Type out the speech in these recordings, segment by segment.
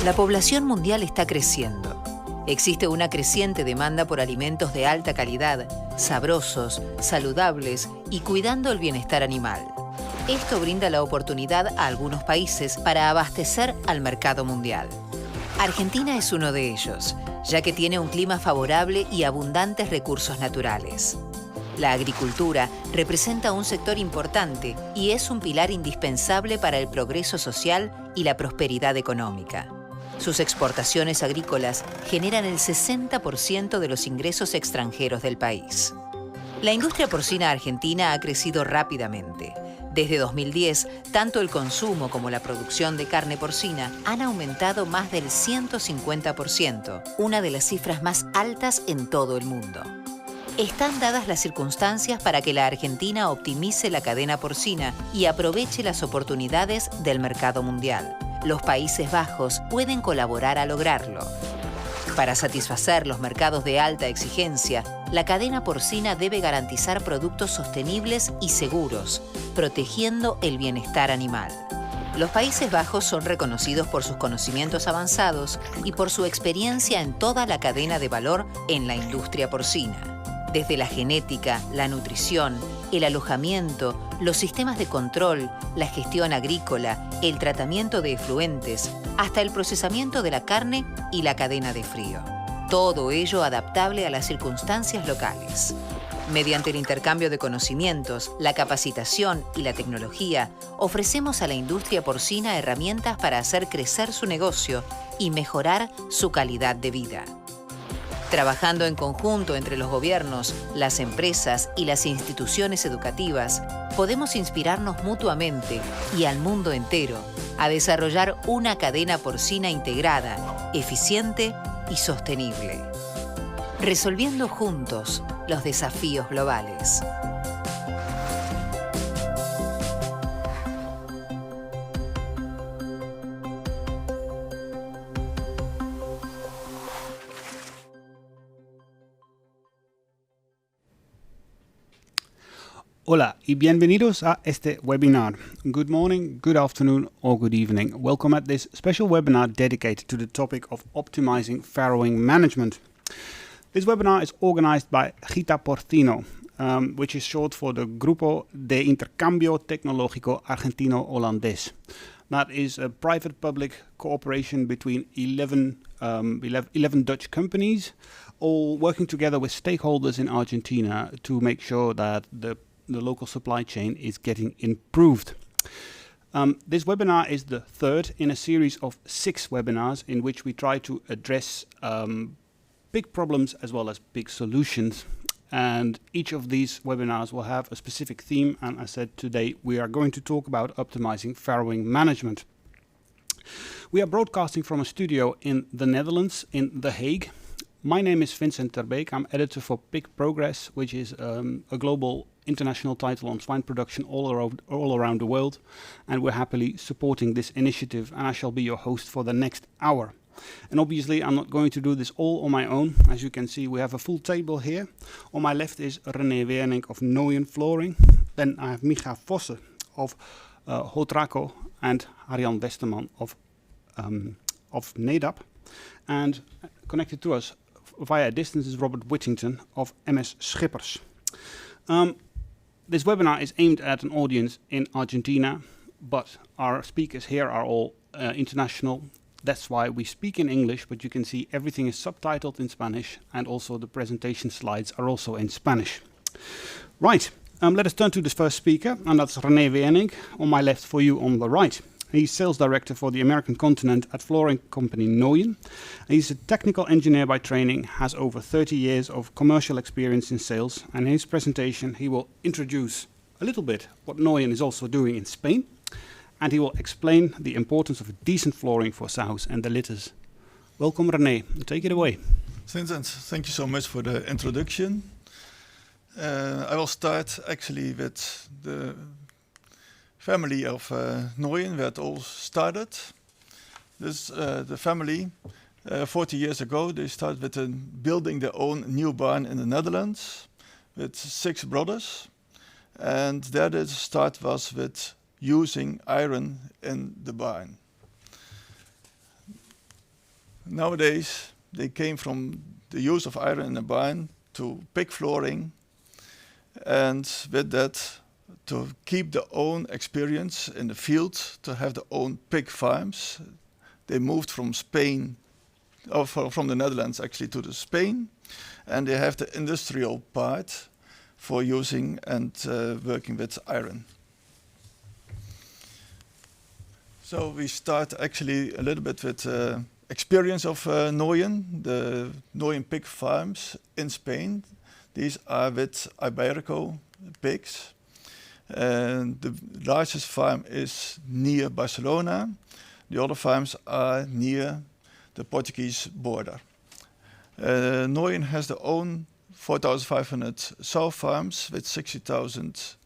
La población mundial está creciendo. Existe una creciente demanda por alimentos de alta calidad, sabrosos, saludables y cuidando el bienestar animal. Esto brinda la oportunidad a algunos países para abastecer al mercado mundial. Argentina es uno de ellos, ya que tiene un clima favorable y abundantes recursos naturales. La agricultura representa un sector importante y es un pilar indispensable para el progreso social y la prosperidad económica. Sus exportaciones agrícolas generan el 60% de los ingresos extranjeros del país. La industria porcina argentina ha crecido rápidamente. Desde 2010, tanto el consumo como la producción de carne porcina han aumentado más del 150%, una de las cifras más altas en todo el mundo. Están dadas las circunstancias para que la Argentina optimice la cadena porcina y aproveche las oportunidades del mercado mundial. Los Países Bajos pueden colaborar a lograrlo. Para satisfacer los mercados de alta exigencia, la cadena porcina debe garantizar productos sostenibles y seguros, protegiendo el bienestar animal. Los Países Bajos son reconocidos por sus conocimientos avanzados y por su experiencia en toda la cadena de valor en la industria porcina. Desde la genética, la nutrición, el alojamiento, los sistemas de control, la gestión agrícola, el tratamiento de efluentes, hasta el procesamiento de la carne y la cadena de frío. Todo ello adaptable a las circunstancias locales. Mediante el intercambio de conocimientos, la capacitación y la tecnología, ofrecemos a la industria porcina herramientas para hacer crecer su negocio y mejorar su calidad de vida. Trabajando en conjunto entre los gobiernos, las empresas y las instituciones educativas, podemos inspirarnos mutuamente y al mundo entero a desarrollar una cadena porcina integrada, eficiente y sostenible, resolviendo juntos los desafíos globales. Hola y bienvenidos a este webinar. Good morning, good afternoon or good evening. Welcome at this special webinar dedicated to the topic of optimizing farrowing management. This webinar is organized by Gita Porcino, which is short for the Grupo de Intercambio Tecnológico Argentino-Holandés. That is a private-public cooperation between 11 Dutch companies, all working together with stakeholders in Argentina to make sure that the local supply chain is getting improved. This webinar is the third in a series of 6 webinars in which we try to address big problems as well as big solutions. And each of these webinars will have a specific theme. And as said, today we are going to talk about optimizing farrowing management. We are broadcasting from a studio in the Netherlands, in The Hague. My name is Vincent Terbeek. I'm editor for Pig Progress, which is a global international title on swine production all around the world, and we're happily supporting this initiative, and I shall be your host for the next hour. And obviously I'm not going to do this all on my own. As you can see, we have a full table here. On my left is René Wernink of Nooyen Flooring. Then I have Micha Vosse of Hotraco and Arjan Westerman of NEDAP. And connected to us via distance is Robert Whittington of MS Schippers. This webinar is aimed at an audience in Argentina, but our speakers here are all international. That's why we speak in English, but you can see everything is subtitled in Spanish, and also the presentation slides are also in Spanish. Right, let us turn to the first speaker, and that's René Wernink, on my left for you on the right. He's sales director for the American continent at flooring company Nooyen. He's a technical engineer by training, has over 30 years of commercial experience in sales, and in his presentation he will introduce a little bit what Nooyen is also doing in Spain, and he will explain the importance of decent flooring for sows and the litters. Welcome René, take it away. Vincent, thank you so much for the introduction. I will start actually with the family of Nooyen, where it all started. This the family 40 years ago, they started with building their own new barn in the Netherlands with 6 brothers, and there the start was with using iron in the barn. nowadays they came from the use of iron in a barn to pig flooring, and with that to keep their own experience in the field, to have their own pig farms. They moved from Spain, or from the Netherlands actually, to the Spain, and they have the industrial part for using and working with iron. So we start actually a little bit with experience of Noyen, the Noyen pig farms in Spain. These are with Iberico pigs. And the largest farm is near Barcelona. The other farms are near the Portuguese border. Noyen has their own 4,500 sow farms with 60,000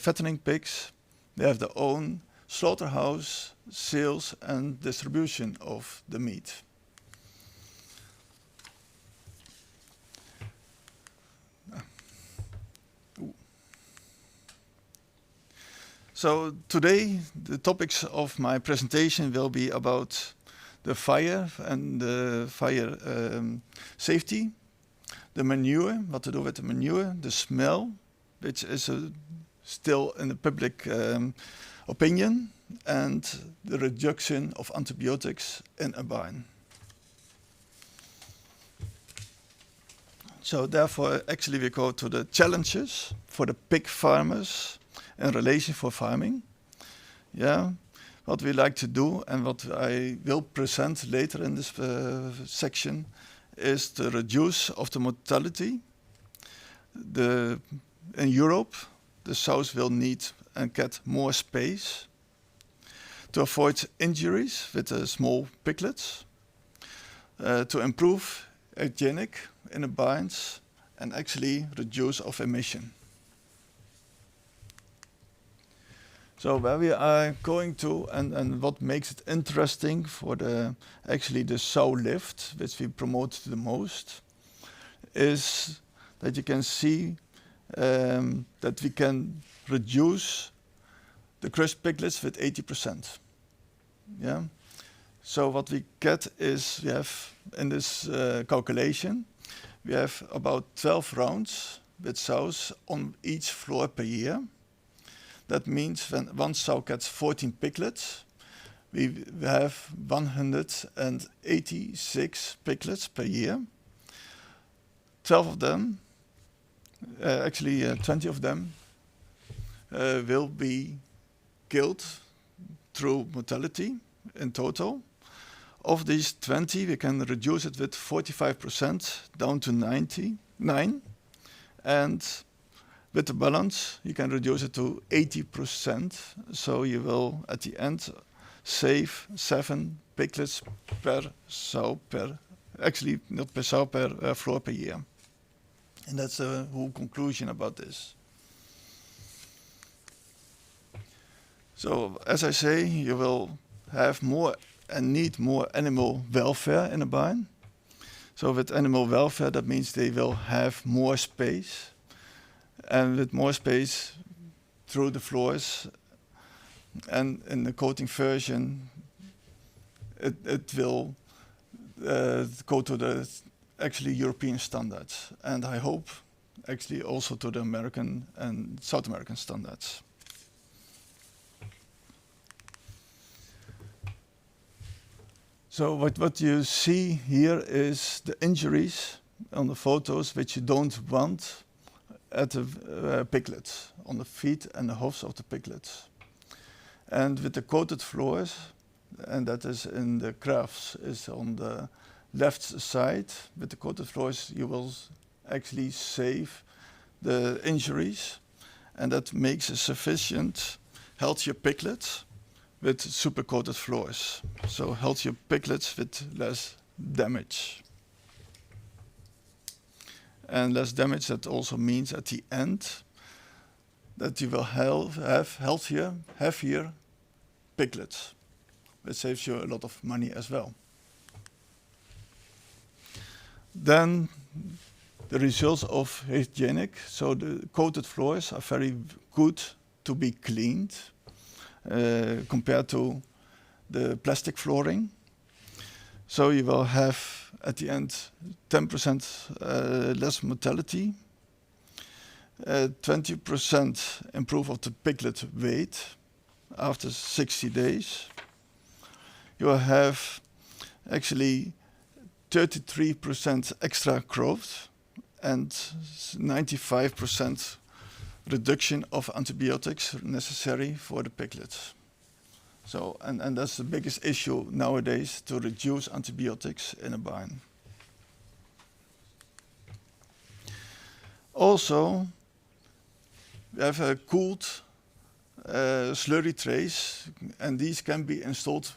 fattening pigs. They have their own slaughterhouse, sales and distribution of the meat. So today the topics of my presentation will be about the fire and the fire safety, the manure, what to do with the manure, the smell, which is still in the public opinion, and the reduction of antibiotics in a barn. So therefore actually we go to the challenges for the pig farmers in relation for farming. Yeah, what we like to do and what I will present later in this section is the reduce of the mortality. In Europe, the sows will need and get more space to avoid injuries with the small piglets, to improve hygienic in the barns, and actually reduce of emission. So where we are going to, and what makes it interesting for actually the sow lift, which we promote the most, is that you can see that we can reduce the crushed piglets with 80%. Yeah. So what we get is we have in this calculation, we have about 12 rounds with sows on each floor per year. That means when one sow gets 14 piglets, we have 186 piglets per year. 12 of them, 20 of them will be killed through mortality in total. Of these 20, we can reduce it with 45% down to 99. And with the balance, you can reduce it to 80%. So you will, at the end, save 7 piglets per sow actually not per sow, per floor per year. And that's the whole conclusion about this. So as I say, you will have more and need more animal welfare in a barn. So with animal welfare, that means they will have more space. And with more space through the floors, and in the coating version, it will go to the actually European standards, and I hope actually also to the American and South American standards. So what you see here is the injuries on the photos which you don't want at the piglets, on the feet and the hoofs of the piglets. And with the coated floors, and that is in the graphs, is on the left side. With the coated floors, you will actually save the injuries, and that makes a sufficient healthier piglet with super coated floors. So healthier piglets with less damage. And less damage, that also means at the end that you will have healthier, heavier piglets, which saves you a lot of money as well. Then the results of hygienic. So the coated floors are very good to be cleaned compared to the plastic flooring. So you will have, at the end, 10% less mortality, 20% improve of the piglet weight after 60 days. You will have actually 33% extra growth and 95% reduction of antibiotics necessary for the piglets. So, and that's the biggest issue nowadays, to reduce antibiotics in a barn. Also, we have a cooled slurry trays, and these can be installed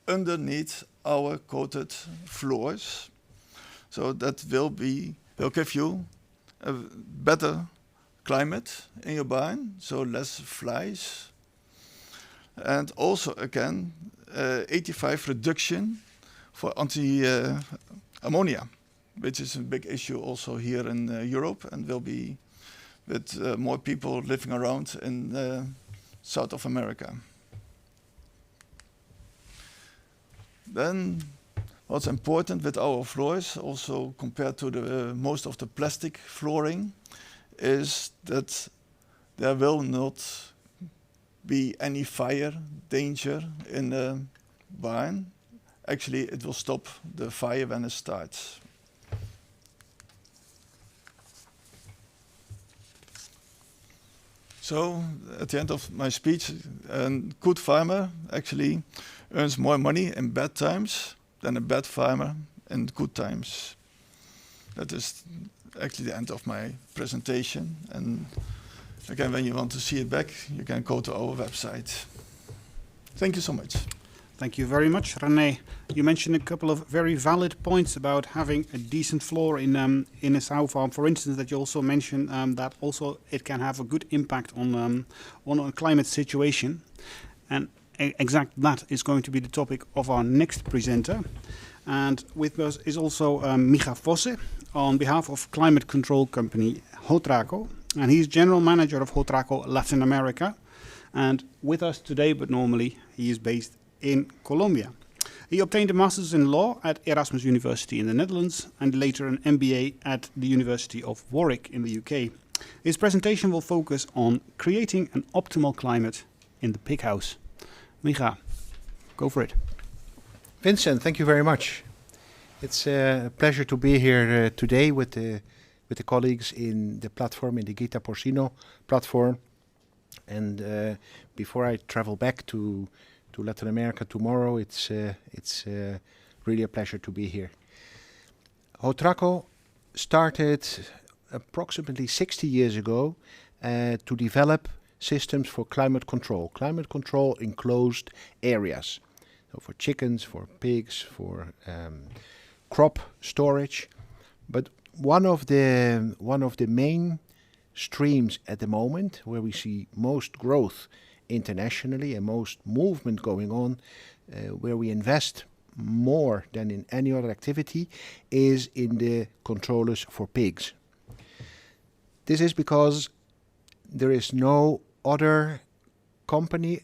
underneath our coated floors. So that will give you a better climate in your barn, so less flies. And also again, 85 reduction for anti-ammonia, which is a big issue also here in Europe, and will be with more people living around in South of America. Then what's important with our floors, also compared to the most of the plastic flooring, is that there will not be any fire danger in the barn. Actually, it will stop the fire when it starts. So, at the end of my speech, a good farmer actually earns more money in bad times than a bad farmer in good times. That is actually the end of my presentation. And again, when you want to see it back, you can go to our website. Thank you so much. Thank you very much, René. You mentioned a couple of very valid points about having a decent floor in a sow farm. For instance, that you also mentioned that also it can have a good impact on a climate situation. And exact that is going to be the topic of our next presenter. And with us is also Micha Fosse on behalf of climate control company Hotraco. And he's general manager of Hotraco Latin America. And with us today, but normally he is based in Colombia. He obtained a master's in law at Erasmus University in the Netherlands and later an MBA at the University of Warwick in the UK. His presentation will focus on creating an optimal climate in the pig house. Micha, go for it. Vincent, thank you very much. It's a pleasure to be here today with the colleagues in the platform, in the Gita Porcino platform. And before I travel back to Latin America tomorrow, it's really a pleasure to be here. Hotraco started approximately 60 years ago to develop systems for climate control in closed areas. So for chickens, for pigs, for crop storage. But one of the main streams at the moment where we see most growth internationally and most movement going on, where we invest more than in any other activity, is in the controllers for pigs. This is because there is no other company,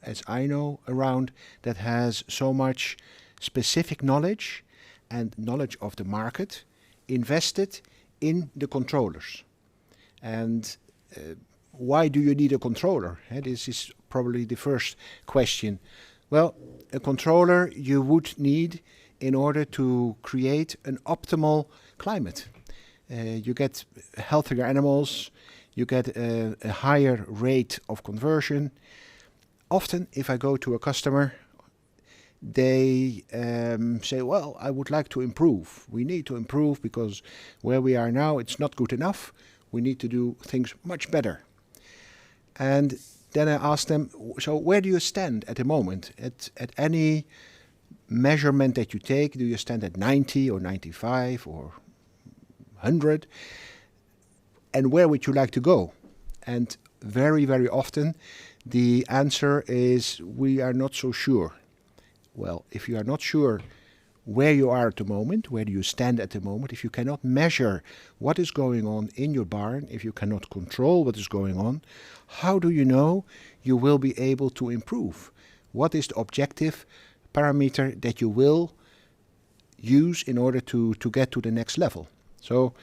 as I know, around that has so much specific knowledge and knowledge of the market invested in the controllers. And why do you need a controller? This is probably the first question. Well, a controller you would need in order to create an optimal climate. You get healthier animals, you get a higher rate of conversion. Often, if I go to a customer, they say, well, I would like to improve. We need to improve because where we are now, it's not good enough. We need to do things much better. And then I ask them, so where do you stand at the moment? At any measurement that you take, do you stand at 90 or 95 or 100? And where would you like to go? And very, very often the answer is, we are not so sure. Well, if you are not sure where you are at the moment, where do you stand at the moment, if you cannot measure what is going on in your barn, if you cannot control what is going on, how do you know you will be able to improve? What is the objective parameter that you will use in order to get to the next level. So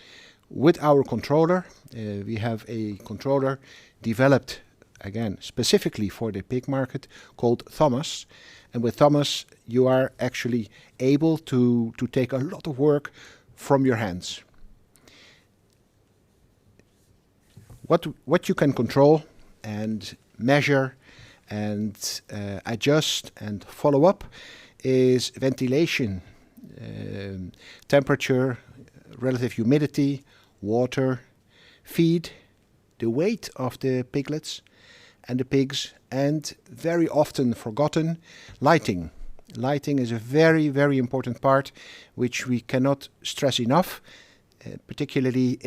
with our controller, we have a controller developed, again, specifically for the pig market called Thomas. And with Thomas, you are actually able to take a lot of work from your hands. What you can control and measure and adjust and follow up is ventilation, temperature, relative humidity, water, feed, the weight of the piglets and the pigs, and very often forgotten, lighting. Lighting is a very, very important part which we cannot stress enough, particularly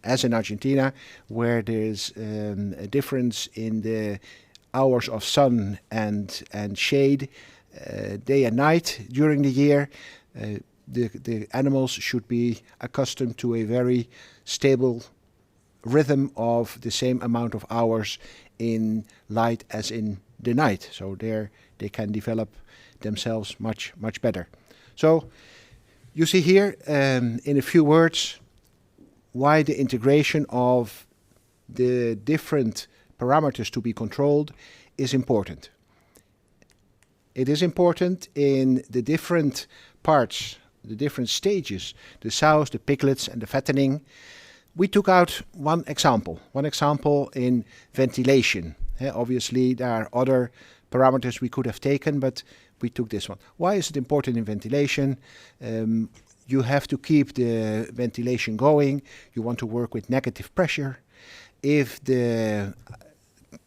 as in Argentina, where there's a difference in the hours of sun and shade, day and night during the year. The animals should be accustomed to a very stable rhythm of the same amount of hours in light as in the night. So there they can develop themselves much, much better. So you see here, in a few words, why the integration of the different parameters to be controlled is important. It is important in the different parts, the different stages, the sows, the piglets and the fattening. We took out one example in ventilation. Obviously, there are other parameters we could have taken, but we took this one. Why is it important in ventilation? You have to keep the ventilation going. You want to work with negative pressure. If the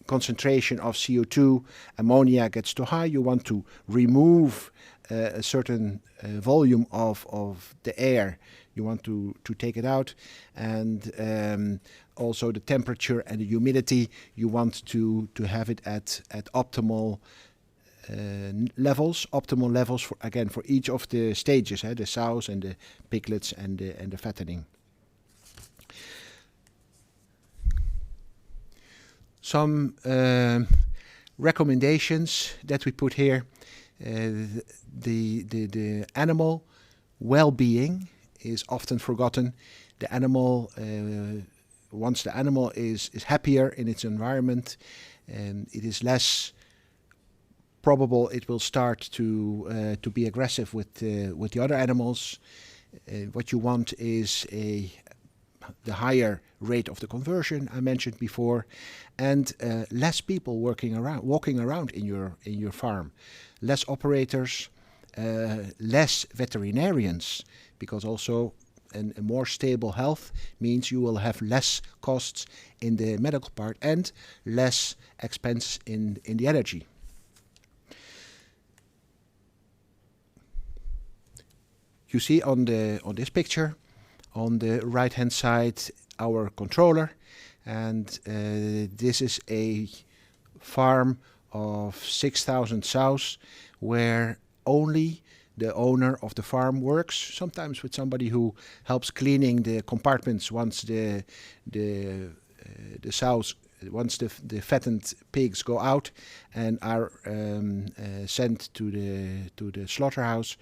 concentration of CO2, ammonia gets too high, you want to remove a certain volume of the air. You want to take it out, and also the temperature and the humidity, you want to have it at optimal levels for each of the stages, the sows and the piglets and the fattening. Some recommendations that we put here. The animal well-being is often forgotten. The animal, once the animal is happier in its environment, it is less probable it will start to be aggressive with the other animals. What you want is the higher rate of the conversion I mentioned before, and less people walking around in your farm, less operators, less veterinarians, because also a more stable health means you will have less costs in the medical part and less expense in the energy. You see on this picture, on the right hand side, our controller, and this is a farm of 6,000 sows where only the owner of the farm works, sometimes with somebody who helps cleaning the compartments once the sows, once the fattened pigs go out and are sent to the slaughterhouse.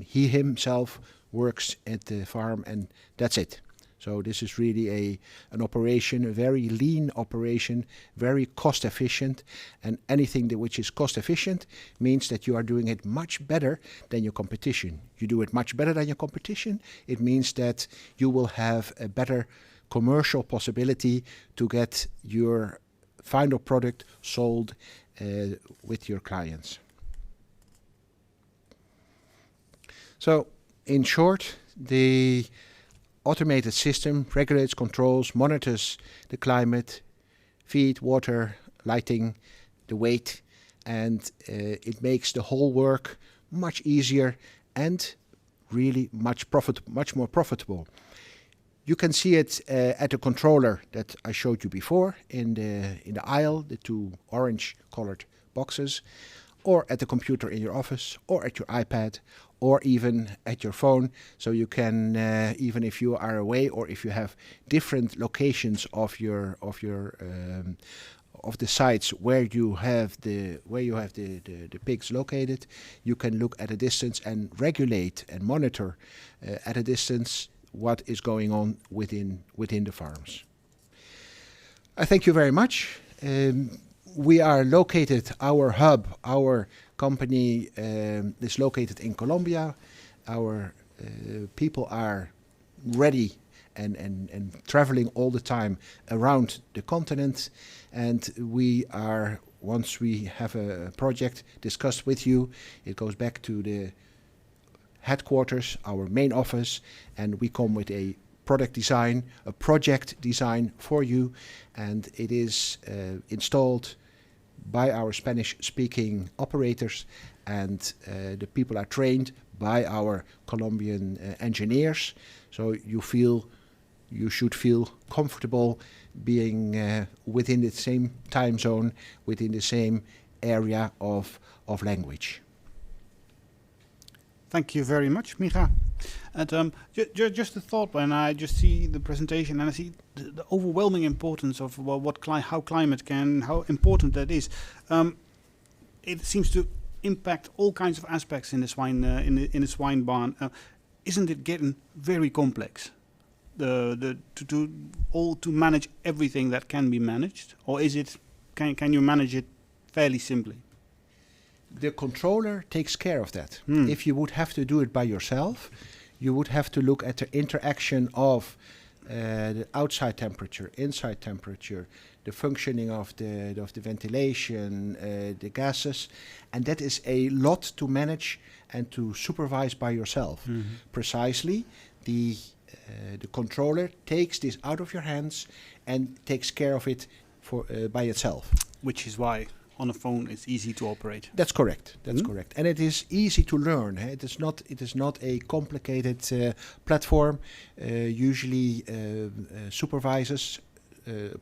He himself works at the farm, and that's it. So this is really an operation, a very lean operation, very cost efficient, and anything which is cost efficient means that you are doing it much better than your competition. You do it much better than your competition, it means that you will have a better commercial possibility to get your final product sold with your clients. So in short, the automated system regulates, controls, monitors the climate, feed, water, lighting, the weight, and it makes the whole work much easier and really much more profitable. You can see it at the controller that I showed you before in the aisle, the two orange colored boxes, or at the computer in your office, or at your iPad, or even at your phone. So you can, even if you are away or if you have different locations of your of the sites where you have the pigs located. You can look at a distance and regulate and monitor at a distance what is going on within the farms. I thank you very much. We are located, our hub, our company is located in Colombia. Our people are ready and traveling all the time around the continent. And we are, once we have a project discussed with you, it goes back to the headquarters, our main office, and we come with a project design for you, and it is installed by our Spanish-speaking operators, and the people are trained by our Colombian engineers. So you should feel comfortable being within the same time zone, within the same area of language. Thank you very much, Micha. And just a thought when I just see the presentation and I see the overwhelming importance of how climate how important that is. It seems to impact all kinds of aspects in the swine in the swine barn. Isn't it getting very complex? To manage everything that can be managed, or is it can you manage it fairly simply? The controller takes care of that. If you would have to do it by yourself, you would have to look at the interaction of the outside temperature, inside temperature, the functioning of the ventilation, the gases, and that is a lot to manage and to supervise by yourself. Precisely, the controller takes this out of your hands and takes care of it by itself. Which is why on a phone it's easy to operate. That's correct. That's correct, and it is easy to learn. It is not a complicated platform. Usually, supervisors,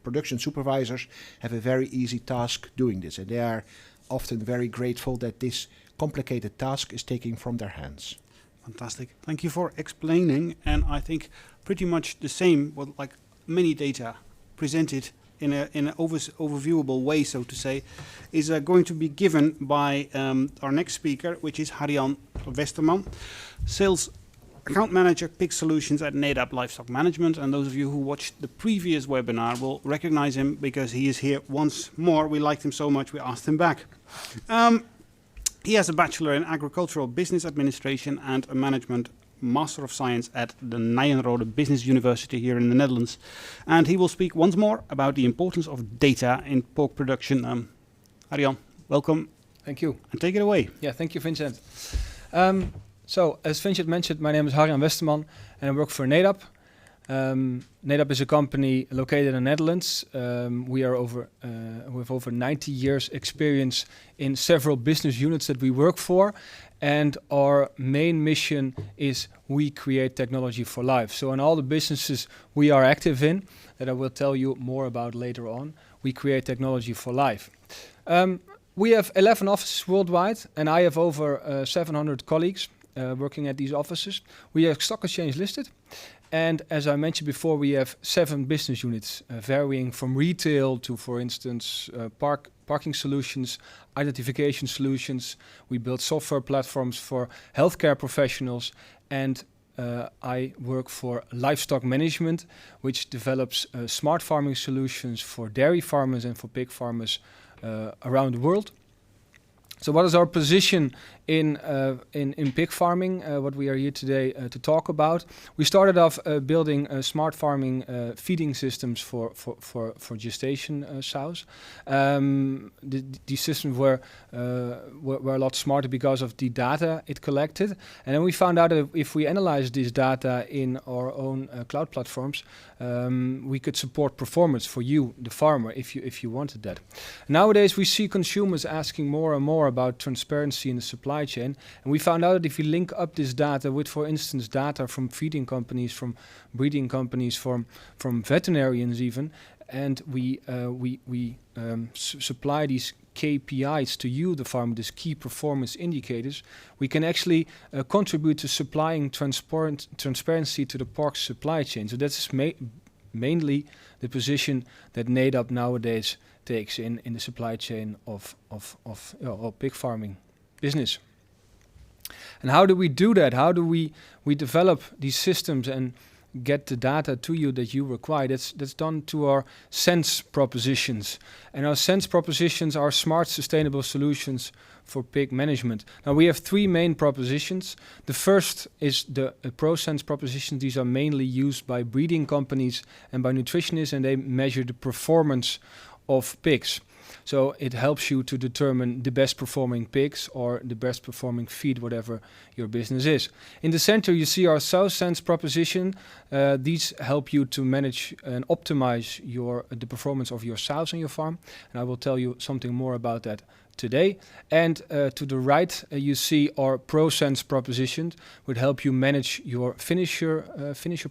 production supervisors, have a very easy task doing this, and they are often very grateful that this complicated task is taken from their hands. Fantastic. Thank you for explaining, and I think pretty much the same, like many data presented in an overviewable way, so to say, is going to be given by our next speaker, which is Harjan Westerman, Sales Account Manager, Pig Solutions at NADAP Livestock Management. And those of you who watched the previous webinar will recognize him because he is here once more. We liked him so much, we asked him back. He has a Bachelor in Agricultural Business Administration and a Management Master of Science at the Nijenrode Business University here in the Netherlands. And he will speak once more about the importance of data in pork production. Harjan, welcome. Thank you. And take it away. Yeah, thank you, Vincent. So, as Vincent mentioned, my name is Harjan Westerman and I work for NADAP. NADAP is a company located in the Netherlands. We have over 90 years experience in several business units that we work for. And our main mission is we create technology for life. So in all the businesses we are active in, that I will tell you more about later on, we create technology for life. We have 11 offices worldwide, and I have over 700 colleagues working at these offices. We are stock exchange listed. And as I mentioned before, we have 7 business units, varying from retail to, for instance, parking solutions, identification solutions. We build software platforms for healthcare professionals, and I work for livestock management, which develops smart farming solutions for dairy farmers and for pig farmers around the world. So what is our position in pig farming, what we are here today to talk about? We started off building smart farming feeding systems for gestation sows. These systems were a lot smarter because of the data it collected. And then we found out that if we analyze this data in our own cloud platforms, we could support performance for you, the farmer, if you wanted that. Nowadays, we see consumers asking more and more about transparency in the supply chain, and we found out that if you link up this data with, for instance, data from feeding companies, from breeding companies, from veterinarians even, and we supply these KPIs to you, the farmer, these key performance indicators, we can actually contribute to supplying transparency to the pork supply chain. So that's mainly the position that NADAP nowadays takes in the supply chain of pig farming business. And how do we do that? How do we develop these systems and get the data to you that you require? That's done to our sense propositions. And our sense propositions are smart, sustainable solutions for pig management. Now we have three main propositions. The first is the ProSense proposition. These are mainly used by breeding companies and by nutritionists, and they measure the performance of pigs. So it helps you to determine the best performing pigs or the best performing feed, whatever your business is. In the center you see our SouthSense proposition. These help you to manage and optimize the performance of your sows on your farm. And I will tell you something more about that today. And to the right you see our ProSense proposition, would help you manage your finisher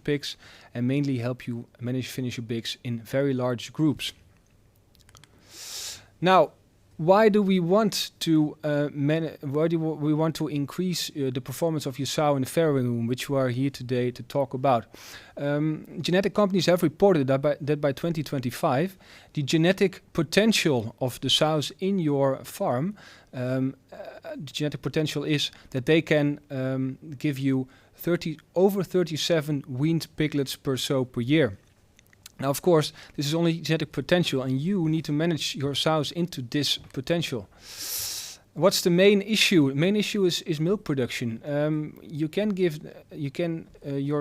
pigs and mainly help you manage finisher pigs in very large groups. Now, why do we want to increase the performance of your sow in the farrowing room, which we are here today to talk about? Genetic companies have reported that by 2025, the genetic potential of the sows in your farm, the genetic potential is that they can give you over 37 weaned piglets per sow per year. Now, of course, this is only genetic potential, and you need to manage your sows into this potential. What's the main issue? The main issue is milk production. Your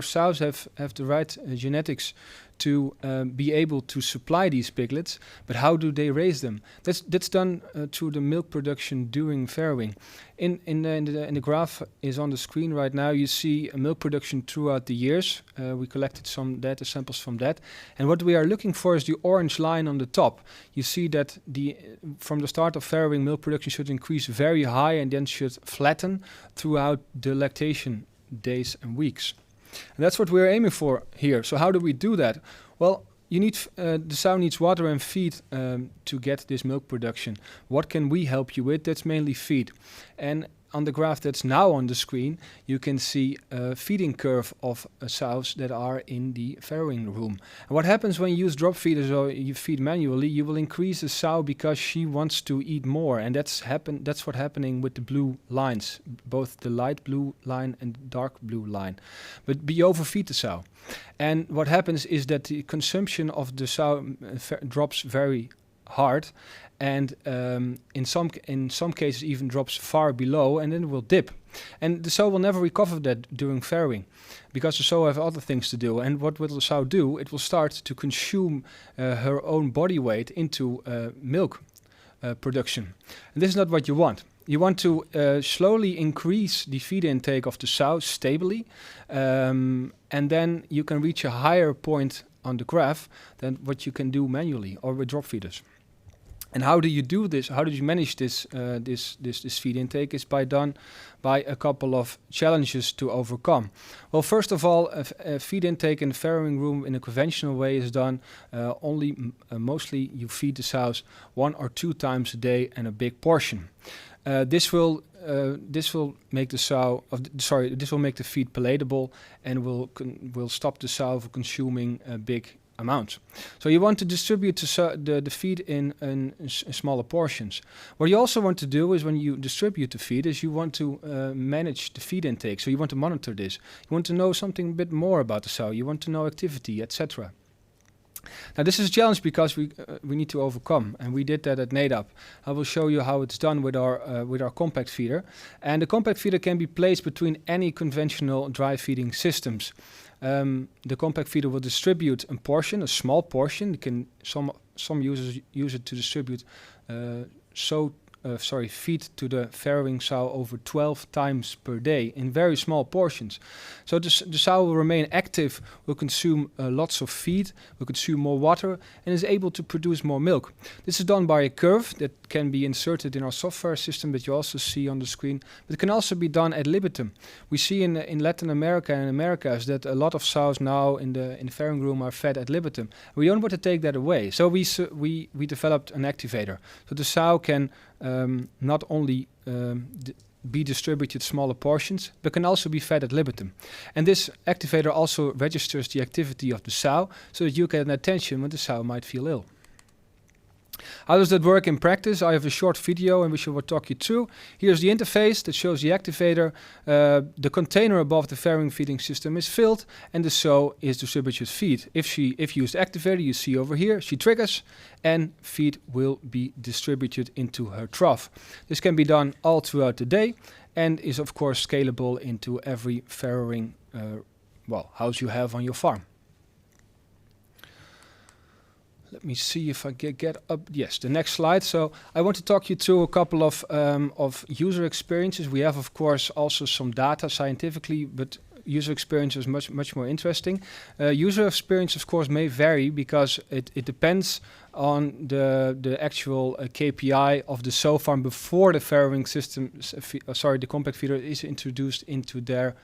sows have the right genetics to be able to supply these piglets, but how do they raise them? That's done through the milk production during farrowing. In the graph is on the screen right now. You see milk production throughout the years. We collected some data samples from that, and what we are looking for is the orange line on the top. You see that from the start of farrowing, milk production should increase very high and then should flatten throughout the lactation days and weeks. And that's what we're aiming for here. So how do we do that? Well, the sow needs water and feed to get this milk production. What can we help you with? That's mainly feed. And on the graph that's now on the screen, you can see a feeding curve of sows that are in the farrowing room. And what happens when you use drop feeders or you feed manually, you will increase the sow because she wants to eat more. And that's what's happening with the blue lines, both the light blue line and dark blue line. But you overfeed the sow. And what happens is that the consumption of the sow drops very hard, and in some cases even drops far below, and then it will dip. And the sow will never recover that during farrowing, because the sow have other things to do. And what will the sow do? It will start to consume her own body weight into milk production. And this is not what you want. You want to slowly increase the feed intake of the sow stably, and then you can reach a higher point on the graph than what you can do manually or with drop feeders. And how do you do this? How do you manage this feed intake? Is done by a couple of challenges to overcome. Well, first of all, a feed intake in the farrowing room in a conventional way is done mostly you feed the sows 1 or 2 times a day and a big portion. This will make the feed palatable and will stop the sow from consuming big amounts. So you want to distribute the feed in smaller portions. What you also want to do is, when you distribute the feed, is you want to manage the feed intake. So you want to monitor this. You want to know something a bit more about the sow. You want to know activity, etc. Now this is a challenge because we need to overcome, and we did that at NADAP. I will show you how it's done with our compact feeder. And the compact feeder can be placed between any conventional dry feeding systems. The compact feeder will distribute a portion, a small portion. Some users use it to distribute feed to the farrowing sow over 12 times per day in very small portions. So the sow will remain active, will consume lots of feed, will consume more water, and is able to produce more milk. This is done by a curve that can be inserted in our software system that you also see on the screen, but it can also be done ad libitum. We see in Latin America and Americas that a lot of sows now in the farrowing room are fed ad libitum. We don't want to take that away, so we developed an activator. So the sow can not only be distributed smaller portions, but can also be fed ad libitum. And this activator also registers the activity of the sow, so that you get an attention when the sow might feel ill. How does that work in practice? I have a short video in which I will talk you through. Here's the interface that shows the activator. The container above the farrowing feeding system is filled, and the sow is distributed feed. If you use the activator, you see over here, she triggers, and feed will be distributed into her trough. This can be done all throughout the day, and is of course scalable into every farrowing house you have on your farm. Let me see if I get up. Yes, the next slide. So I want to talk you through a couple of user experiences. We have, of course, also some data scientifically, but user experience is much more interesting. User experience, of course, may vary because it depends on the actual KPI of the sow farm before the farrowing system, the compact feeder is introduced into their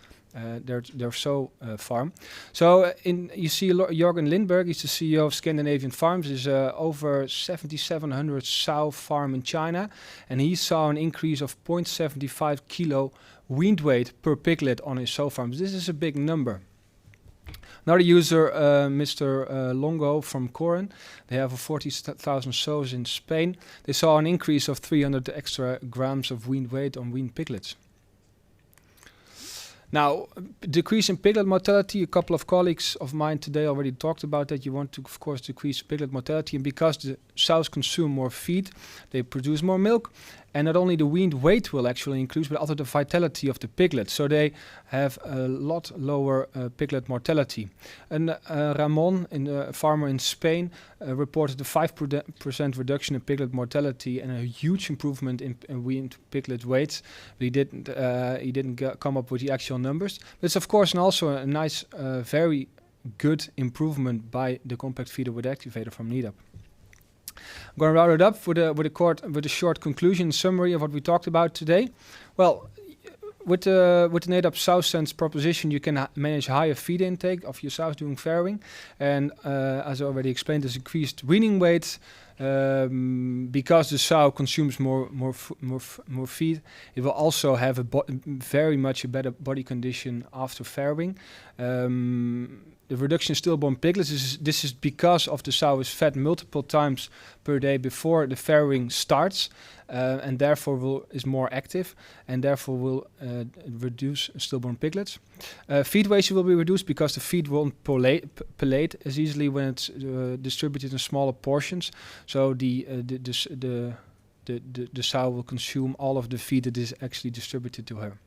sow farm. So you see Jorgen Lindberg, he's the CEO of Scandinavian Farms, is over 7,700 sow farm in China, and he saw an increase of 0.75 kilo weaned weight per piglet on his sow farms. This is a big number. Another user, Mr. Longo from Coren, they have 40,000 sows in Spain. They saw an increase of 300 extra grams of weaned weight on weaned piglets. Now, decrease in piglet mortality, a couple of colleagues of mine today already talked about that. You want to, of course, decrease piglet mortality, and because the sows consume more feed, they produce more milk, and not only the weaned weight will actually increase, but also the vitality of the piglet, so they have a lot lower piglet mortality. And Ramon, a farmer in Spain, reported a 5% reduction in piglet mortality and a huge improvement in weaned piglet weights. But he didn't come up with the actual numbers. But it's of course also a nice, very good improvement by the compact feeder with activator from NEDAP. I'm going to round it up with a short conclusion summary of what we talked about today. Well, with the NEDAP SowSense proposition, you can manage higher feed intake of your sows during farrowing, and as I already explained, there's increased weaning weight because the sow consumes more feed. It will also have very much a better body condition after farrowing. The reduction in stillborn piglets, this is because of the sow is fed multiple times per day before the farrowing starts, and therefore is more active, and therefore will reduce stillborn piglets. Feed waste will be reduced because the feed won't pelate as easily when it's distributed in smaller portions. So the sow will consume all of the feed that is actually distributed to her.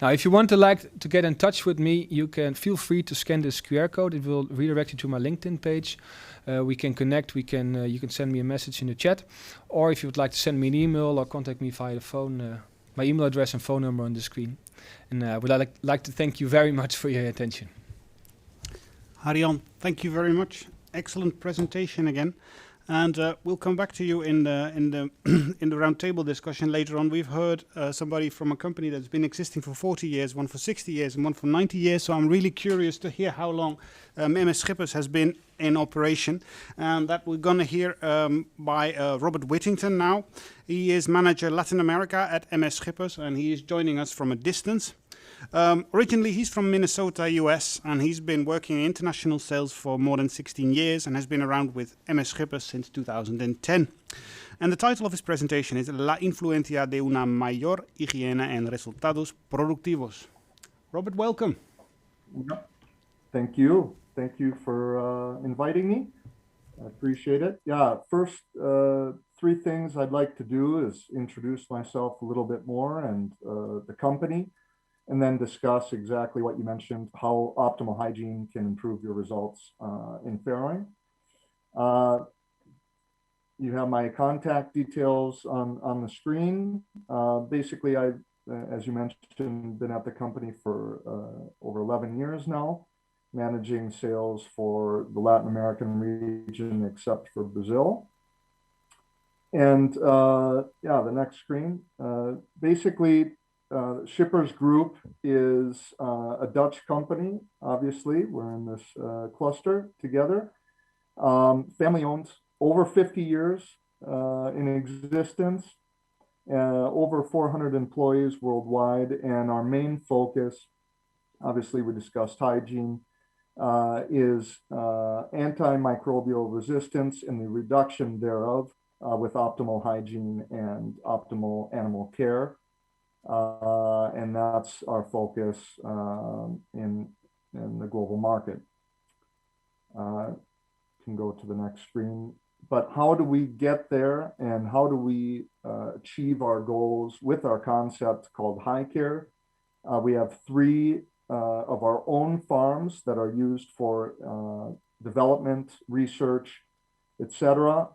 Now, if you want to get in touch with me, you can feel free to scan this QR code. It will redirect you to my LinkedIn page. We can connect. You can send me a message in the chat, or if you would like to send me an email or contact me via the phone, my email address and phone number on the screen. And I would like to thank you very much for your attention. Harjan, thank you very much. Excellent presentation again. And we'll come back to you in the in the roundtable discussion later on. We've heard somebody from a company that's been existing for 40 years, one for 60 years, and one for 90 years. So I'm really curious to hear how long MS Schippers has been in operation. And that we're going to hear by Robert Whittington now. He is manager Latin America at MS Schippers, and he is joining us from a distance. Originally, he's from Minnesota, US, and he's been working in international sales for more than 16 years and has been around with MS Schippers since 2010. And the title of his presentation is La influencia de una mayor higiene en resultados productivos. Robert, welcome. Thank you. Thank you for inviting me. I appreciate it. Yeah, first, three things I'd like to do is introduce myself a little bit more and the company, and then discuss exactly what you mentioned, how optimal hygiene can improve your results in farrowing. You have my contact details on the screen. Basically, I've, as you mentioned, been at the company for over 11 years now, managing sales for the Latin American region, except for Brazil. And yeah, the next screen. Basically, Schippers Group is a Dutch company. Obviously, we're in this cluster together. Family owned, over 50 years in existence. over 400 employees worldwide, and our main focus, obviously we discussed hygiene, is antimicrobial resistance and the reduction thereof with optimal hygiene and optimal animal care. And that's our focus in the global market. Can go to the next screen. But how do we get there, and how do we achieve our goals with our concept called High Care? We have 3 of our own farms that are used for development, research, etc.,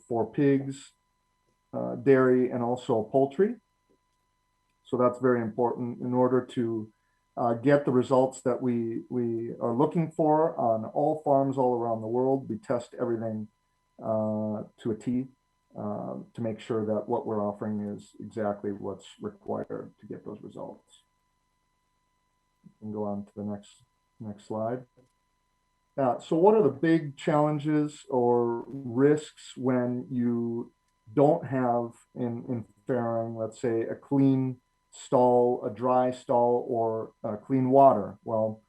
for pigs, dairy, and also poultry. So that's very important in order to get the results that we are looking for on all farms all around the world. We test everything to a T to make sure that what we're offering is exactly what's required to get those results. We can go on to the next slide. So what are the big challenges or risks when you don't have in farrowing, let's say, a clean stall, a dry stall, or clean water? Well,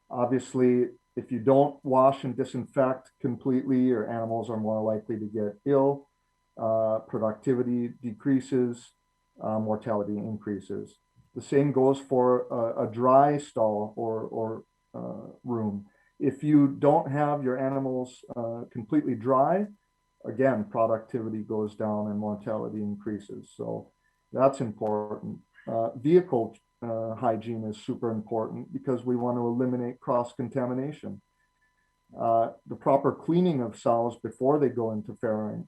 obviously, if you don't wash and disinfect completely, your animals are more likely to get ill, productivity decreases, mortality increases. The same goes for a dry stall or room. If you don't have your animals completely dry, again, productivity goes down and mortality increases. So that's important. Vehicle hygiene is super important because we want to eliminate cross-contamination. The proper cleaning of sows before they go into farrowing,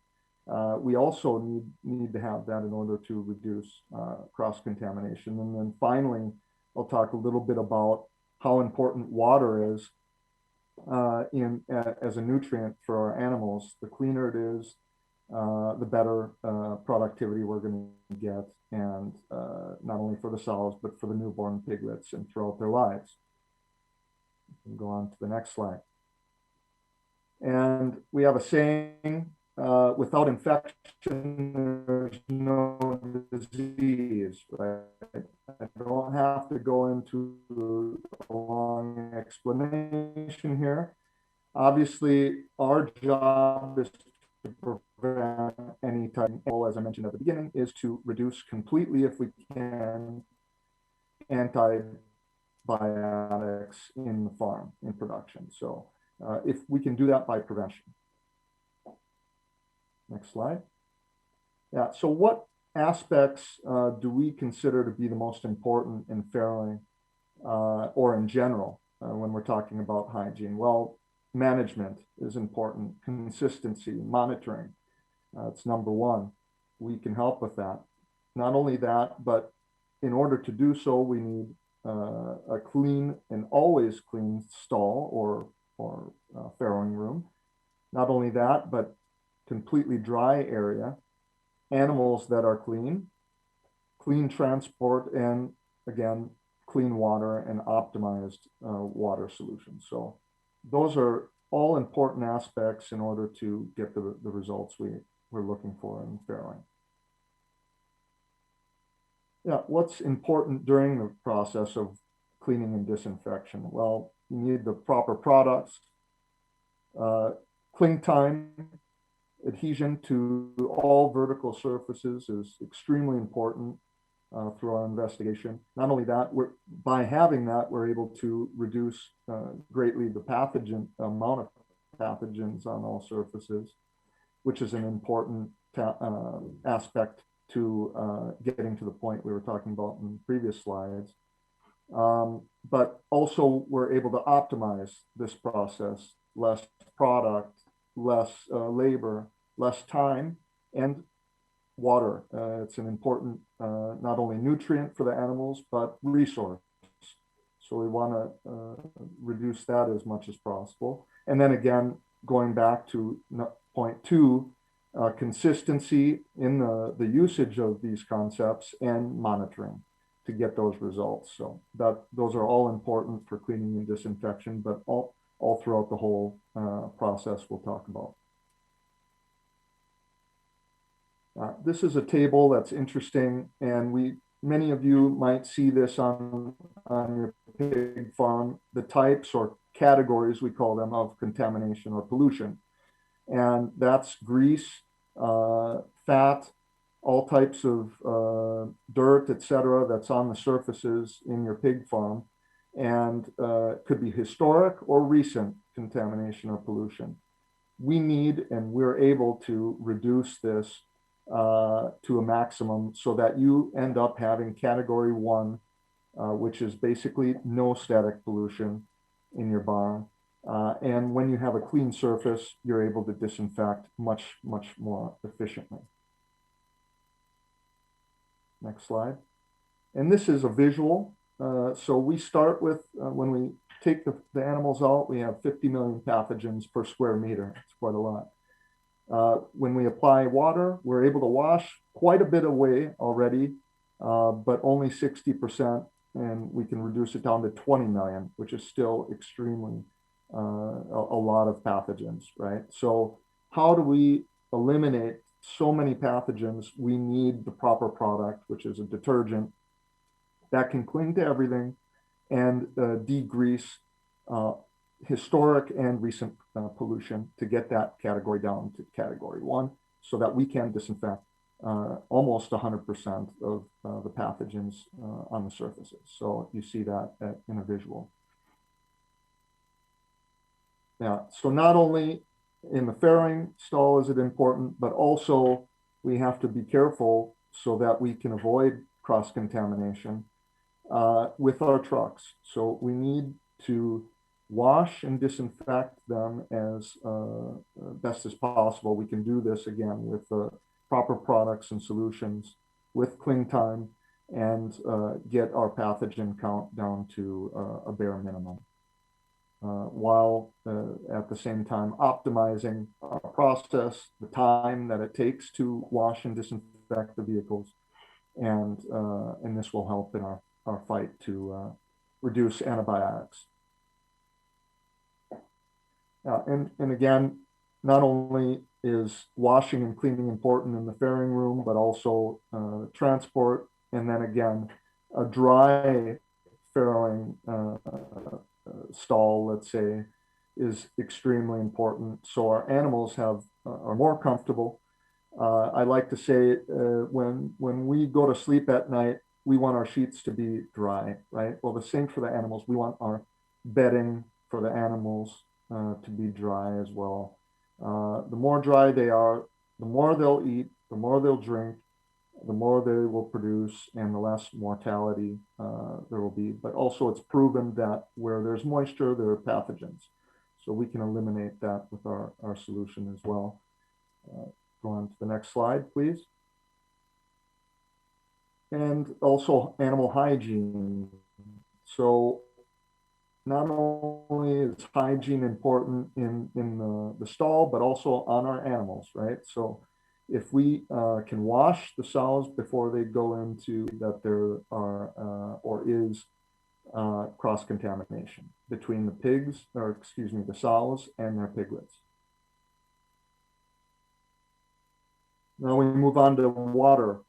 we also need to have that in order to reduce cross-contamination. And then finally, I'll talk a little bit about how important water is as a nutrient for our animals. The cleaner it is, the better productivity we're going to get, and not only for the sows, but for the newborn piglets and throughout their lives. We can go on to the next slide. And we have a saying, without infection, there's no disease, right? I don't have to go into a long explanation here. Obviously, our job is to prevent any type of, as I mentioned at the beginning, is to reduce completely, if we can, antibiotics in the farm, in production. So if we can do that by prevention. Next slide. Yeah, so what aspects do we consider to be the most important in farrowing or in general when we're talking about hygiene? Well, management is important. Consistency, monitoring, it's number one. We can help with that. Not only that, but in order to do so, we need a clean and always clean stall or farrowing room. Not only that, but completely dry area, animals that are clean transport, and again, clean water and optimized water solutions. So those are all important aspects in order to get the results we're looking for in farrowing. Yeah, what's important during the process of cleaning and disinfection? Well, you need the proper products, cling time. Adhesion to all vertical surfaces is extremely important through our investigation. Not only that, by having that, we're able to reduce greatly the amount of pathogens on all surfaces, which is an important aspect to getting to the point we were talking about in previous slides. But also we're able to optimize this process, less product, less labor, less time, and water. It's an important not only nutrient for the animals, but resource. So we want to reduce that as much as possible. And then again, going back to point 2, consistency in the usage of these concepts and monitoring to get those results. So those are all important for cleaning and disinfection, but all throughout the whole process we'll talk about. This is a table that's interesting, and many of you might see this on your pig farm, the types or categories, we call them, of contamination or pollution. And that's grease, fat, all types of dirt, etc., that's on the surfaces in your pig farm. And it could be historic or recent contamination or pollution. We need and we're able to reduce this to a maximum so that you end up having category 1, which is basically no static pollution in your barn. And when you have a clean surface, you're able to disinfect much, much more efficiently. Next slide. And this is a visual. So we start with, when we take the animals out, we have 50 million pathogens per square meter. It's quite a lot. When we apply water, we're able to wash quite a bit away already, but only 60%, and we can reduce it down to 20 million, which is still extremely a lot of pathogens, right? So how do we eliminate so many pathogens? We need the proper product, which is a detergent that can cling to everything and degrease historic and recent pollution to get that category down to category 1 so that we can disinfect almost 100% of the pathogens on the surfaces. So you see that in a visual. Yeah, so not only in the farrowing stall is it important, but also we have to be careful so that we can avoid cross-contamination with our trucks. So we need to wash and disinfect them as best as possible. We can do this again with proper products and solutions with cling time and get our pathogen count down to a bare minimum, while at the same time optimizing our process, the time that it takes to wash and disinfect the vehicles. And this will help in our fight to reduce antibiotics. And again, not only is washing and cleaning important in the farrowing room, but also transport. And then again, a dry farrowing stall, let's say, is extremely important. So our animals are more comfortable. I like to say when we go to sleep at night, we want our sheets to be dry, right? Well, the same for the animals. We want our bedding for the animals to be dry as well. The more dry they are, the more they'll eat, the more they'll drink, the more they will produce, and the less mortality there will be. But also it's proven that where there's moisture, there are pathogens. So we can eliminate that with our solution as well. Go on to the next slide, please. And also animal hygiene. So not only is hygiene important in the stall, but also on our animals, right? So if we can wash the sows before they go into that, there are or is cross-contamination between the pigs, or excuse me, the sows and their piglets. Now we move on to water.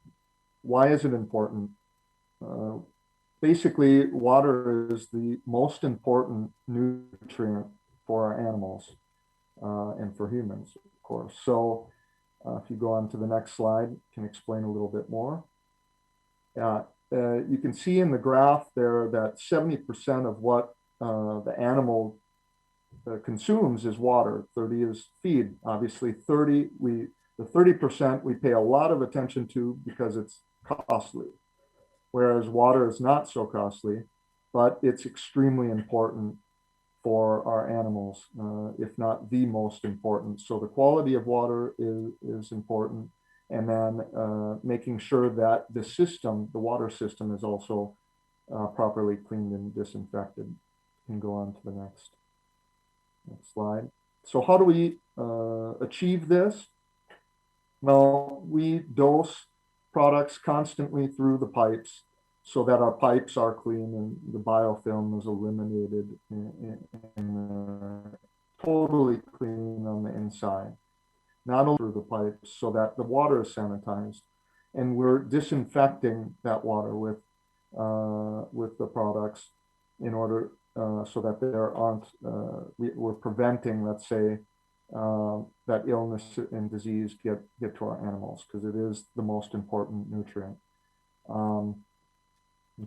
Why is it important? Basically, water is the most important nutrient for our animals and for humans, of course. So if you go on to the next slide, I can explain a little bit more. You can see in the graph there that 70% of what the animal consumes is water. 30 is feed. Obviously, the 30% we pay a lot of attention to because it's costly, whereas water is not so costly, but it's extremely important for our animals, if not the most important. So the quality of water is important, and then making sure that the water system is also properly cleaned and disinfected. You can go on to the next slide. So how do we achieve this? Well, we dose products constantly through the pipes so that our pipes are clean and the biofilm is eliminated and totally clean on the inside. not only through the pipes so that the water is sanitized, and we're disinfecting that water with the products in order so that there aren't, we're preventing, let's say, that illness and disease get to our animals, because it is the most important nutrient.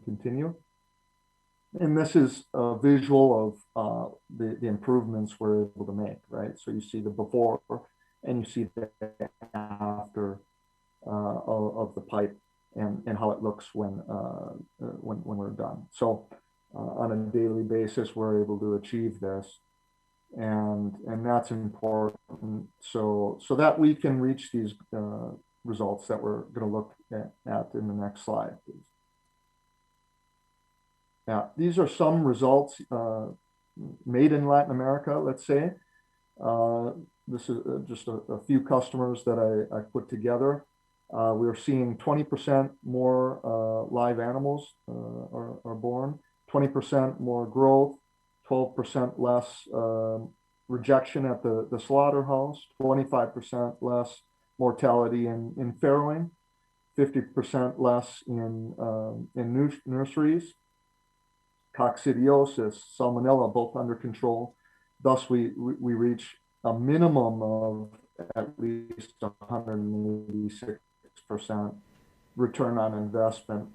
Continue. And this is a visual of the improvements we're able to make, right? So you see the before and you see the after of the pipe and how it looks when we're done. So on a daily basis, we're able to achieve this, and that's important. So that we can reach these results that we're going to look at in the next slide, please. Yeah, these are some results made in Latin America, let's say. This is just a few customers that I put together. We're seeing 20% more live animals are born, 20% more growth, 12% less rejection at the slaughterhouse, 25% less mortality in farrowing, 50% less in nurseries, coccidiosis, salmonella, both under control. Thus, we reach a minimum of at least 186% return on investment.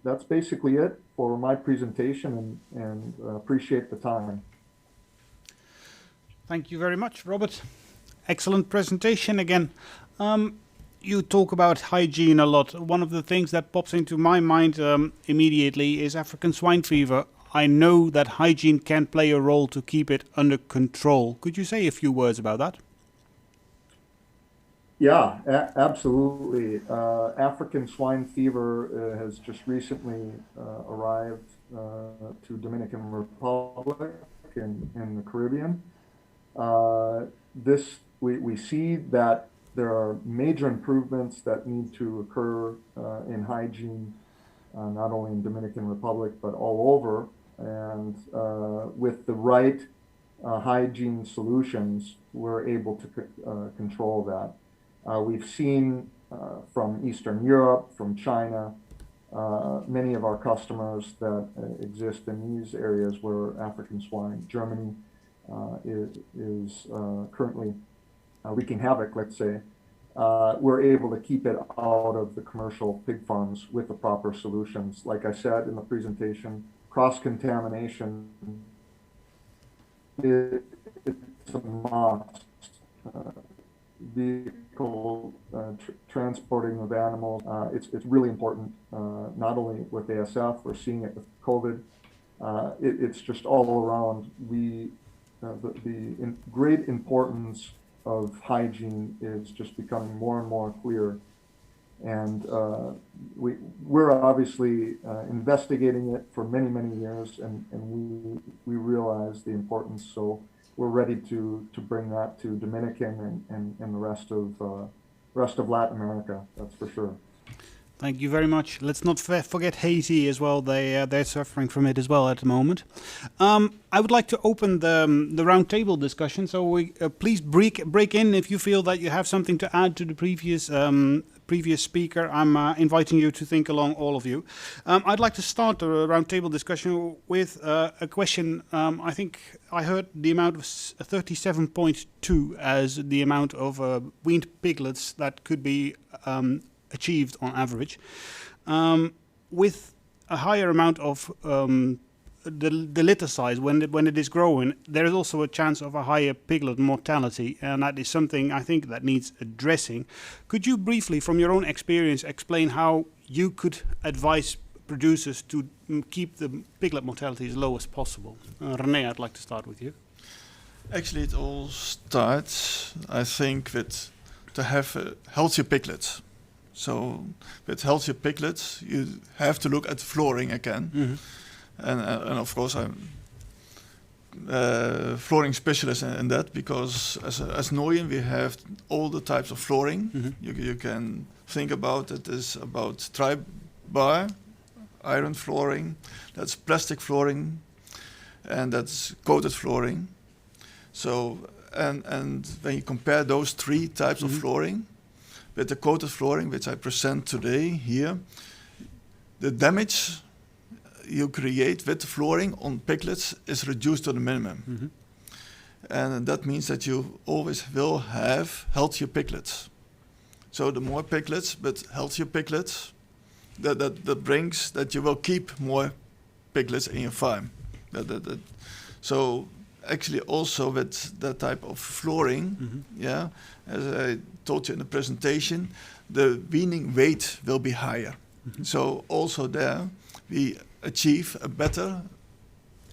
That's basically it for my presentation, and appreciate the time. Thank you very much, Robert. Excellent presentation again. You talk about hygiene a lot. One of the things that pops into my mind immediately is African swine fever. I know that hygiene can play a role to keep it under control. Could you say a few words about that? Yeah, absolutely. African swine fever has just recently arrived to Dominican Republic in the Caribbean. We see that there are major improvements that need to occur in hygiene, not only in Dominican Republic, but all over. And with the right hygiene solutions, we're able to control that. We've seen from Eastern Europe, from China, many of our customers that exist in these areas where African swine, Germany is currently wreaking havoc, let's say. We're able to keep it out of the commercial pig farms with the proper solutions. Like I said in the presentation, cross-contamination, it's a must. Vehicle transporting of animals, it's really important, not only with ASF, we're seeing it with COVID. It's just all around. The great importance of hygiene is just becoming more and more clear. And we're obviously investigating it for many, many years, and we realize the importance. So we're ready to bring that to Dominican and the rest of Latin America. That's for sure. Thank you very much. Let's not forget Haiti as well. They're suffering from it as well at the moment. I would like to open the roundtable discussion. So please break in if you feel that you have something to add to the previous speaker. I'm inviting you to think along, all of you. I'd like to start the roundtable discussion with a question. I think I heard the amount of 37.2 as the amount of weaned piglets that could be achieved on average. With a higher amount of the litter size, when it is growing, there is also a chance of a higher piglet mortality, and that is something I think that needs addressing. Could you briefly, from your own experience, explain how you could advise producers to keep the piglet mortality as low as possible? René, I'd like to start with you. Actually, it all starts, I think, with to have healthier piglets. So with healthier piglets, you have to look at flooring again. Mm-hmm. And of course, I'm flooring specialist in that, because as Nooyen, we have all the types of flooring. Mm-hmm. You can think about it as about tri-bar, iron flooring, that's plastic flooring, and that's coated flooring. So and when you compare those three types of flooring with the coated flooring, which I present today here, the damage you create with the flooring on piglets is reduced to the minimum. And that means that you always will have healthier piglets. So the more piglets, but healthier piglets, that brings that you will keep more piglets in your farm. So actually also with that type of flooring, as I told you in the presentation, the weaning weight will be higher. So also there we achieve a better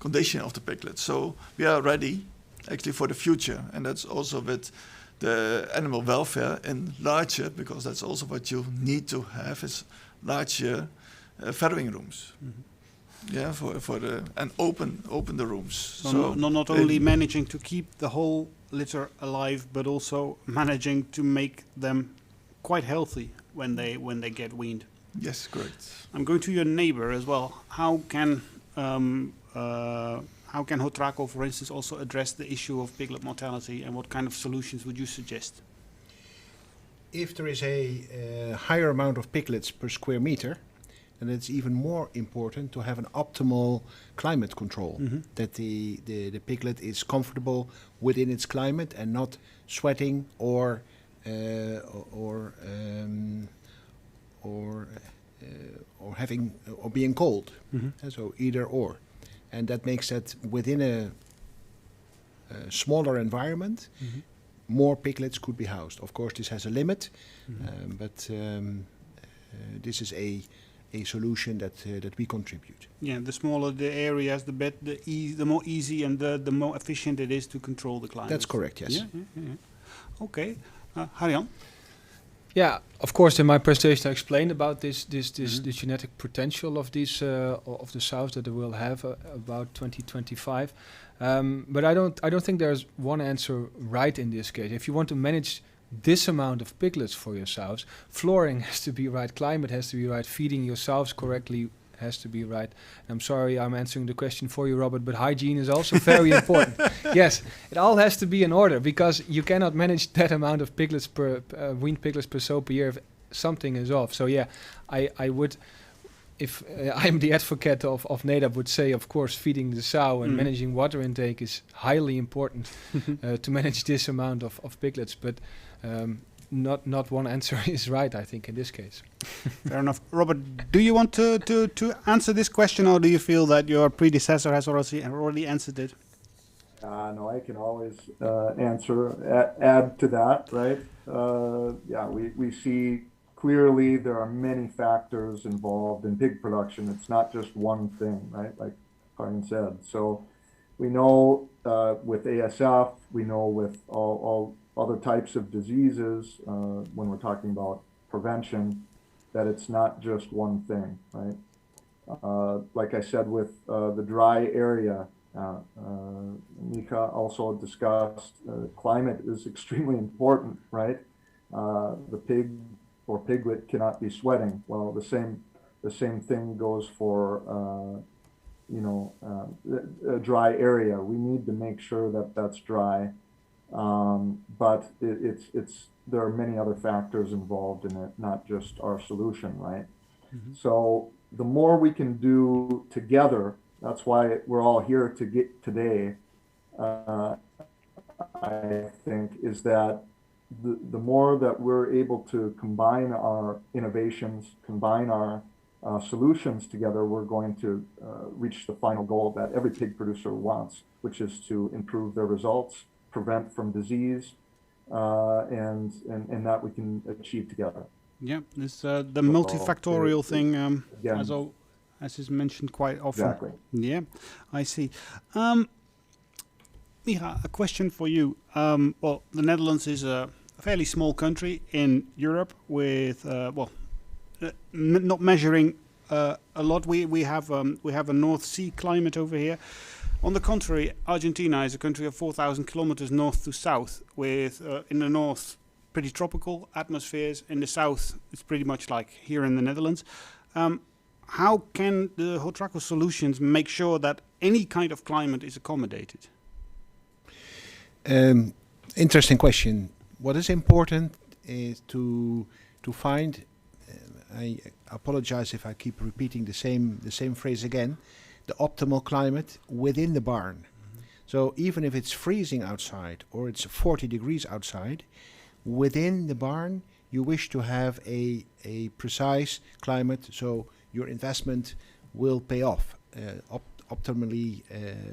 condition of the piglets. So we are ready actually for the future, and that's also with the animal welfare in larger, because that's also what you need to have, is larger farrowing rooms. Yeah, for the and open the rooms. So not only managing to keep the whole litter alive, but also managing to make them quite healthy when they get weaned. Yes, correct. I'm going to your neighbor as well. How can Hotraco, for instance, also address the issue of piglet mortality, and what kind of solutions would you suggest? If there is a higher amount of piglets per square meter, then it's even more important to have an optimal climate control, that the piglet is comfortable within its climate and not sweating or having or being cold. So either or, and that makes that within a smaller environment, more piglets could be housed. Of course, this has a limit, but this is a solution that we contribute. Yeah, the smaller the areas, the more easy and the more efficient it is to control the climate. That's correct. Yes. Yeah. Okay, Harjan. Yeah, of course. In my presentation, I explained about this genetic potential of these of the sows that they will have about 2025. But I don't think there's one answer right in this case. If you want to manage this amount of piglets for your sows, flooring has to be right, climate has to be right, feeding your sows correctly has to be right. I'm sorry I'm answering the question for you, Robert, but hygiene is also very important. Yes, it all has to be in order, because you cannot manage that amount of piglets per weaned piglets per sow per year if something is off. So yeah, I would, if I'm the advocate of NADAP, would say, of course, feeding the sow and managing water intake is highly important to manage this amount of piglets. But not one answer is right, I think, in this case. Fair enough. Robert, do you want to answer this question, or do you feel that your predecessor has already answered it? No, I can always add to that, right? We see clearly there are many factors involved in pig production. It's not just one thing, right? Like Karin said. So we know with ASF, we know with all other types of diseases, when we're talking about prevention, that it's not just one thing, right? Like I said, with the dry area, Mika also discussed, climate is extremely important, right? The pig or piglet cannot be sweating. Well, the same thing goes for a dry area. We need to make sure that that's dry. But there are many other factors involved in it, not just our solution, right? So the more we can do together, that's why we're all here to get today, I think, is that the more that we're able to combine our innovations, combine our solutions together, we're going to reach the final goal that every pig producer wants, which is to improve their results, prevent from disease, and that we can achieve together. Yeah, this the multifactorial thing, as is mentioned quite often. Exactly. Yeah, I see. Mika, a question for you. Well, the Netherlands is a fairly small country in Europe with, not measuring a lot. We have a North Sea climate over here. On the contrary, Argentina is a country of 4,000 kilometers north to south, with in the north pretty tropical atmospheres. In the south, it's pretty much like here in the Netherlands. How can the Hotraco solutions make sure that any kind of climate is accommodated? Interesting question. What is important is to find. I apologize if I keep repeating the same phrase again. The optimal climate within the barn. So even if it's freezing outside or it's 40 degrees outside, within the barn you wish to have a precise climate, so your investment will pay off, optimally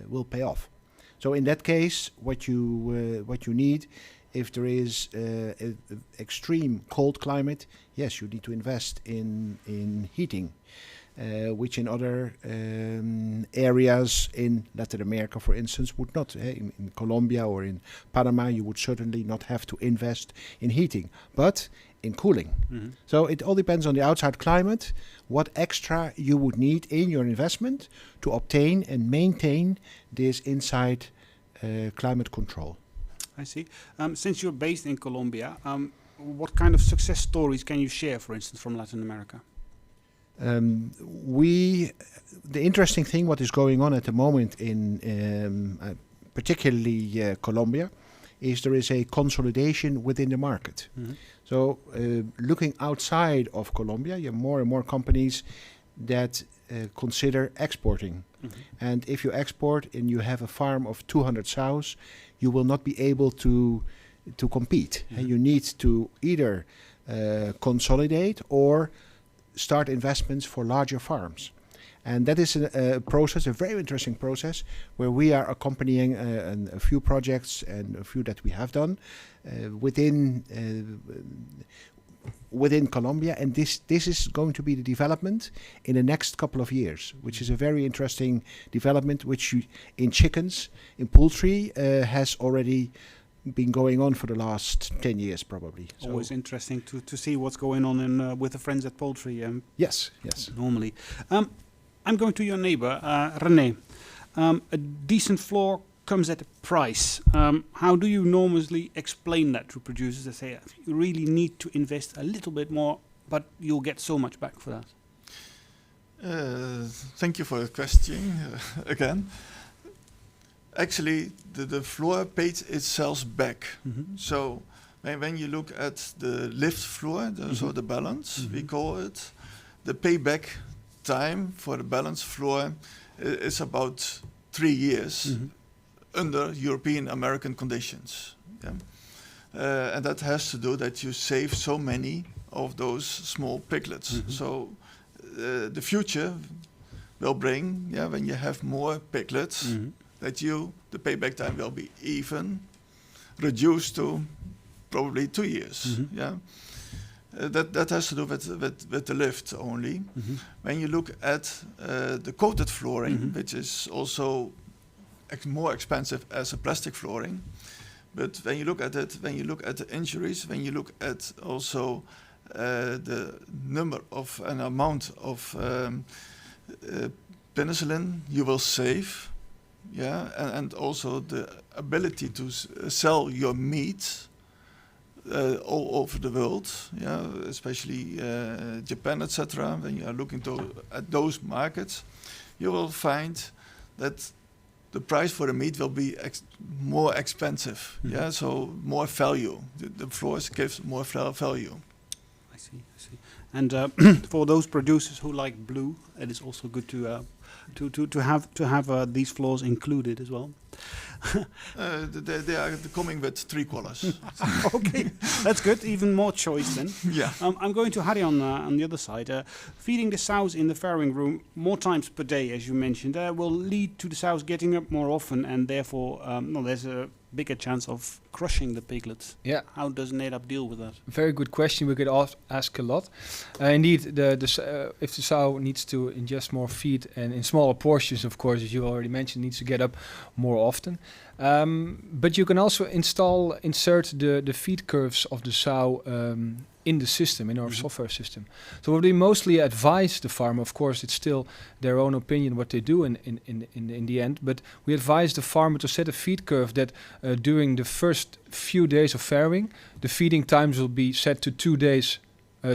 will pay off. So in that case, what you need, if there is extreme cold climate, yes, you need to invest in heating, which in other areas in Latin America, for instance, would not. In Colombia or in Panama, you would certainly not have to invest in heating, but in cooling. Mm-hmm. So it all depends on the outside climate, what extra you would need in your investment to obtain and maintain this inside climate control. I see. Since you're based in Colombia, what kind of success stories can you share, for instance, from Latin America? The interesting thing, what is going on at the moment in particularly Colombia, is there is a consolidation within the market. Mm-hmm. So looking outside of Colombia, you have more and more companies that consider exporting. Mm-hmm. And if you export and you have a farm of 200 sows, you will not be able to compete. Mm-hmm. And you need to either consolidate or start investments for larger farms. And that is a process, a very interesting process, where we are accompanying a few projects and a few that we have done within Colombia. And this is going to be the development in the next couple of years, which is a very interesting development, which in chickens, in poultry, has already been going on for the last 10 years probably. So Always interesting to see what's going on in with the friends at poultry. yes. Normally. I'm going to your neighbor, René. A decent floor comes at a price. How do you normally explain that to producers that say you really need to invest a little bit more, but you'll get so much back for that? Thank you for the question again. Actually, the floor pays itself back. Mm-hmm. So when you look at the lift floor, so the balance, we call it, the payback time for the balance floor is about 3 years under European American conditions. Yeah? And that has to do that you save so many of those small piglets. So the future will bring, when you have more piglets, that the payback time will be even reduced to probably 2 years. Yeah, that has to do with the lift only. When you look at the coated flooring, which is also more expensive as a plastic flooring, but when you look at it, when you look at the injuries, when you look at also the number of an amount of penicillin you will save. Yeah, and also the ability to sell your meat all over the world, especially Japan, etc. When you are looking at those markets, you will find that the price for the meat will be more expensive. Yeah, so more value. The floors gives more value. I see. And for those producers who like blue, it is also good to have these floors included as well. They are coming with 3 colors. Okay, that's good. Even more choice then. Yeah. I'm going to Harry on the other side. Feeding the sows in the farrowing room more times per day, as you mentioned, will lead to the sows getting up more often, and therefore, there's a bigger chance of crushing the piglets. Yeah. How does NADAP deal with that? Very good question. We could ask a lot. Indeed, if the sow needs to ingest more feed and in smaller portions, of course, as you already mentioned, needs to get up more often. But you can also insert the feed curves of the sow in the system, in our software system. So what we mostly advise the farmer, of course, it's still their own opinion what they do in the end, but we advise the farmer to set a feed curve that during the first few days of farrowing, the feeding times will be set to 2 days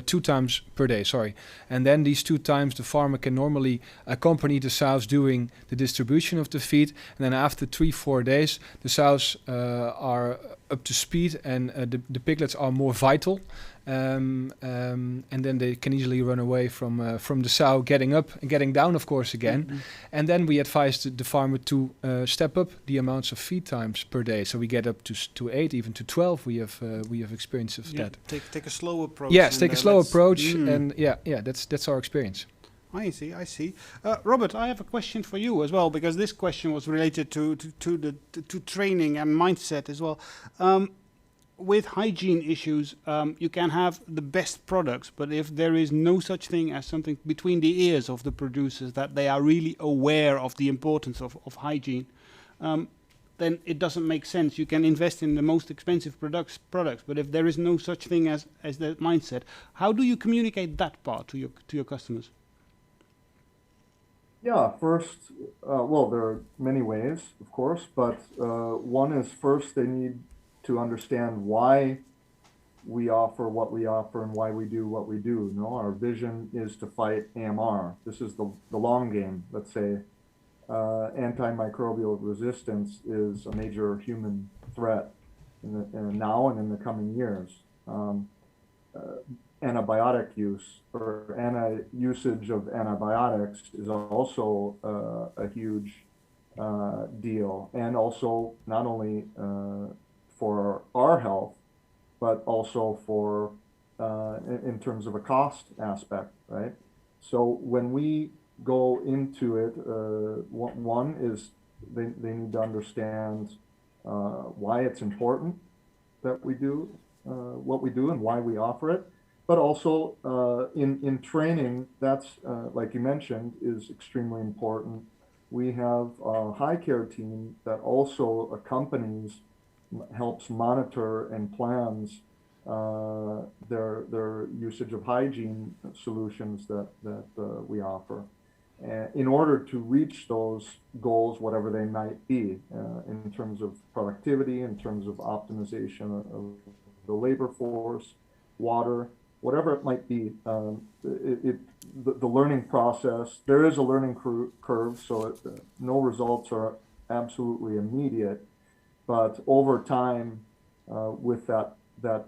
2 times per day, sorry. And then these 2 times the farmer can normally accompany the sows doing the distribution of the feed. And then after 3-4 days, the sows are up to speed and the piglets are more vital. And then they can easily run away from the sow getting up and getting down, of course, again. And then we advise the farmer to step up the amounts of feed times per day. So we get up to 8, even to 12. We have experience of that. Take a slow approach. Yes, take a slow approach, and that's our experience. I see. Robert, I have a question for you as well, because this question was related to training and mindset as well. With hygiene issues, you can have the best products, but if there is no such thing as something between the ears of the producers that they are really aware of the importance of hygiene, then it doesn't make sense. You can invest in the most expensive products, but if there is no such thing as that mindset, how do you communicate that part to your customers? Yeah, first, well, there are many ways, of course, but one is first they need to understand why we offer what we offer and why we do what we do. You know, our vision is to fight AMR. This is the long game, let's say. Antimicrobial resistance is a major human threat now and in the coming years. Antibiotic use or usage of antibiotics is also a huge deal, and also not only for our health, but also for in terms of a cost aspect, right? So when we go into it, one is they need to understand why it's important that we do what we do and why we offer it. But also in training, that's like you mentioned, is extremely important. We have a high care team that also accompanies, helps monitor and plans their usage of hygiene solutions that we offer, in order to reach those goals, whatever they might be, in terms of productivity, in terms of optimization of the labor force, water, whatever it might be. The learning process, there is a learning curve, so no results are absolutely immediate. But over time, with that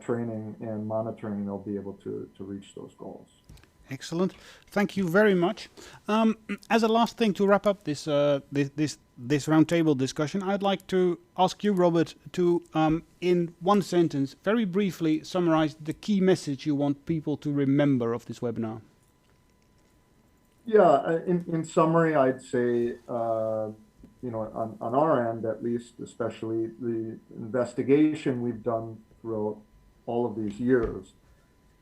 training and monitoring, they'll be able to reach those goals. Excellent. Thank you very much. As a last thing to wrap up this roundtable discussion, I'd like to ask you, Robert, to in one sentence, very briefly summarize the key message you want people to remember of this webinar. Yeah, in summary, I'd say, on our end, at least, especially the investigation we've done throughout all of these years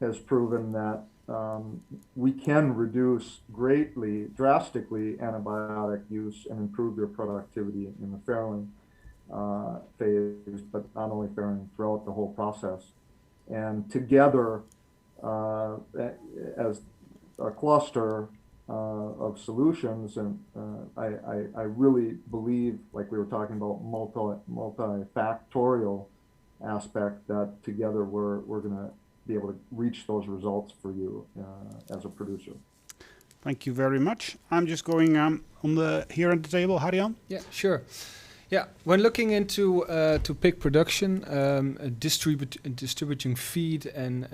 has proven that we can reduce drastically antibiotic use and improve their productivity in the farrowing phase, but not only farrowing, throughout the whole process. And together, as a cluster of solutions, and I really believe, like we were talking about, multifactorial aspect, that together we're going to be able to reach those results for you as a producer. Thank you very much. I'm just going here at the table. Harian? Yeah, sure. Yeah, when looking into to pig production, distributing feed and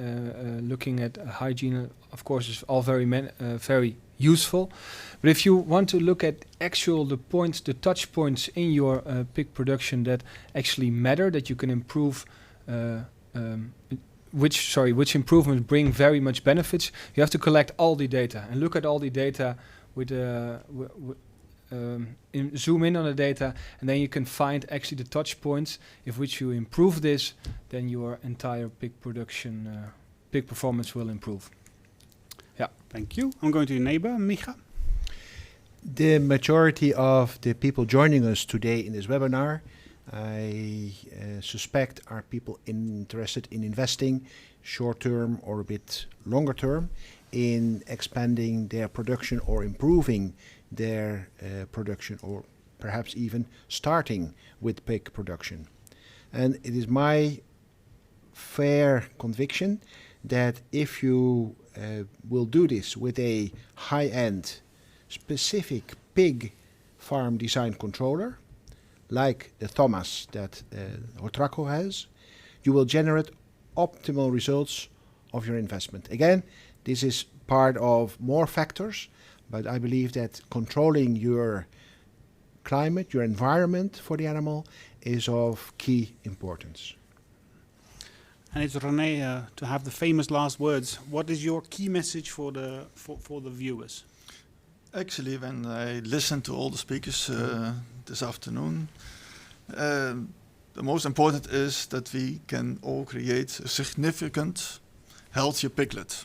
looking at hygiene, of course, is all very useful. But if you want to look at the touch points in your pig production that actually matter, that you can improve, which improvements bring very much benefits, you have to collect all the data and look at all the data with zoom in on the data, and then you can find actually the touch points. If which you improve this, then your entire pig production, pig performance will improve. Yeah. Thank you. I'm going to your neighbor, Micha. The majority of the people joining us today in this webinar, I suspect, are people interested in investing short-term or a bit longer term in expanding their production or improving their production, or perhaps even starting with pig production. And it is my fair conviction that if you will do this with a high-end, specific pig farm design controller, like the Thomas that Otraco has, you will generate optimal results of your investment. Again, this is part of more factors, but I believe that controlling your climate, your environment for the animal is of key importance. And it's René to have the famous last words. What is your key message for the viewers? Actually, when I listened to all the speakers this afternoon, the most important is that we can all create a significant, healthier piglet.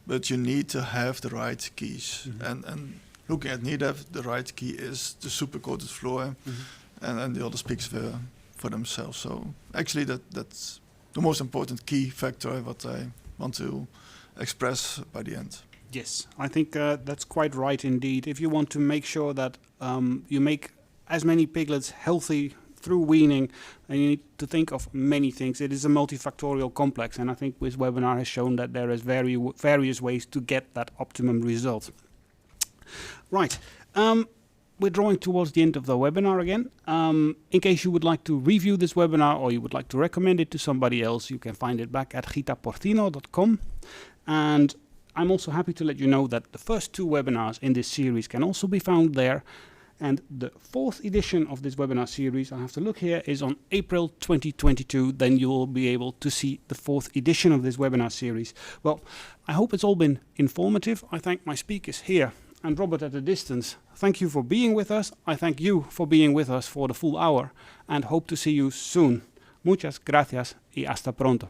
But you need to have the right keys. And looking at NEDAV, the right key is the supercoated floor, and the other speaks for themselves. So actually that's the most important key factor what I want to express by the end. Yes, I think that's quite right indeed. If you want to make sure that you make as many piglets healthy through weaning, and you need to think of many things. It is a multifactorial complex, and I think this webinar has shown that there is various ways to get that optimum result. Right, we're drawing towards the end of the webinar again. In case you would like to review this webinar or you would like to recommend it to somebody else, you can find it back at gitaporcino.com. And I'm also happy to let you know that the first 2 webinars in this series can also be found there. And the 4th edition of this webinar series, I have to look here, is on April 2022. Then you will be able to see the 4th edition of this webinar series. Well, I hope it's all been informative. I thank my speakers here and Robert at a distance. Thank you for being with us. I thank you for being with us for the full hour and hope to see you soon. Muchas gracias y hasta pronto.